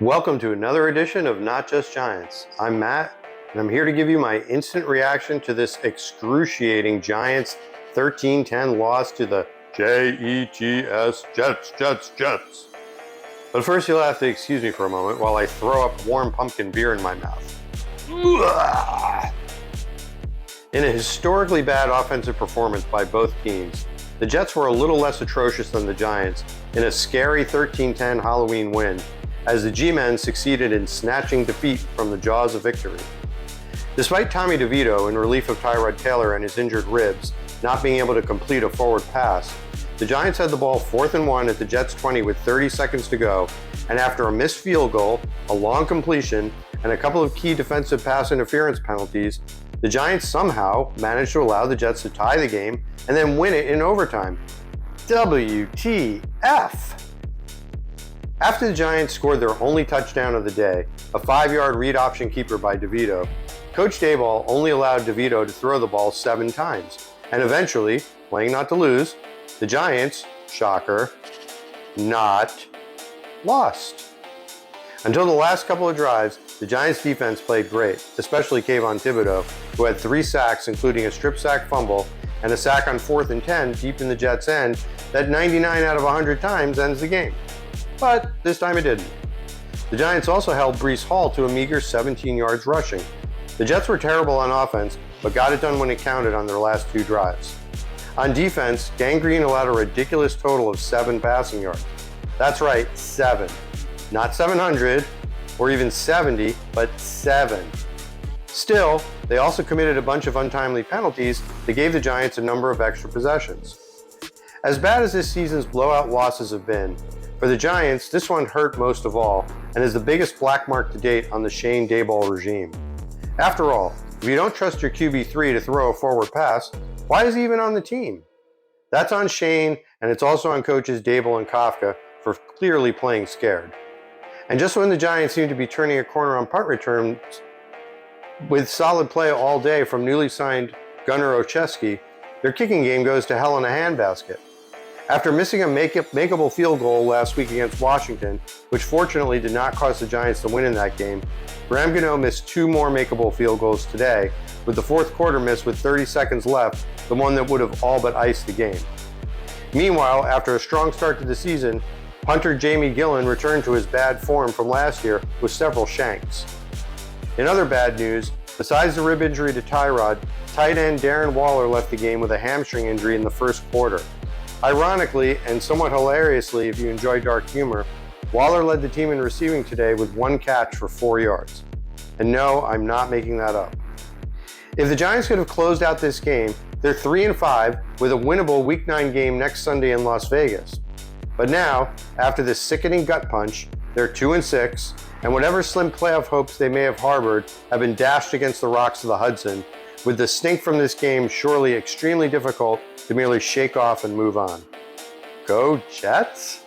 Welcome to another edition of Not Just Giants. I'm Matt, and I'm here to give you my instant reaction to this excruciating Giants 13-10 loss to the Jets. But first, you'll have to excuse me for a moment while I throw up warm pumpkin beer in my mouth. In a historically bad offensive performance by both teams, the Jets were a little less atrocious than the Giants in a scary 13-10 Halloween win, as the G-Men succeeded in snatching defeat from the jaws of victory. Despite Tommy DeVito, in relief of Tyrod Taylor and his injured ribs, not being able to complete a forward pass, the Giants had the ball 4th and 1 at the Jets' 20 with 30 seconds to go, and after a missed field goal, a long completion, and a couple of key defensive pass interference penalties, the Giants somehow managed to allow the Jets to tie the game and then win it in overtime. WTF! After the Giants scored their only touchdown of the day, a 5-yard read option keeper by DeVito, Coach Daboll only allowed DeVito to throw the ball 7 times. And eventually, playing not to lose, the Giants, shocker, not lost. Until the last couple of drives, the Giants defense played great, especially Kayvon Thibodeaux, who had 3 sacks, including a strip sack fumble and a sack on 4th and 10 deep in the Jets' end that 99 out of 100 times ends the game. But this time it didn't. The Giants also held Breece Hall to a meager 17 yards rushing. The Jets were terrible on offense, but got it done when it counted on their last 2 drives. On defense, Gang Green allowed a ridiculous total of 7 passing yards. That's right, 7. Not 700 or even 70, but 7. Still, they also committed a bunch of untimely penalties that gave the Giants a number of extra possessions. As bad as this season's blowout losses have been, for the Giants, this one hurt most of all and is the biggest black mark to date on the Shane Daboll regime. After all, if you don't trust your QB3 to throw a forward pass, why is he even on the team? That's on Shane, and it's also on coaches Daboll and Kafka for clearly playing scared. And just when the Giants seem to be turning a corner on punt returns, with solid play all day from newly signed Gunnar Olszewski, their kicking game goes to hell in a handbasket. After missing a makeable field goal last week against Washington, which fortunately did not cause the Giants to win in that game, Graham Gano missed 2 more makeable field goals today, with the 4th quarter miss with 30 seconds left, the one that would have all but iced the game. Meanwhile, after a strong start to the season, punter Jamie Gillen returned to his bad form from last year with several shanks. In other bad news, besides the rib injury to Tyrod, tight end Darren Waller left the game with a hamstring injury in the 1st quarter. Ironically, and somewhat hilariously if you enjoy dark humor, Waller led the team in receiving today with 1 catch for 4 yards. And no, I'm not making that up. If the Giants could have closed out this game, they're 3-5 with a winnable Week 9 game next Sunday in Las Vegas. But now, after this sickening gut punch, they're 2-6, and whatever slim playoff hopes they may have harbored have been dashed against the rocks of the Hudson, with the stink from this game surely extremely difficult to merely shake off and move on. Go Jets!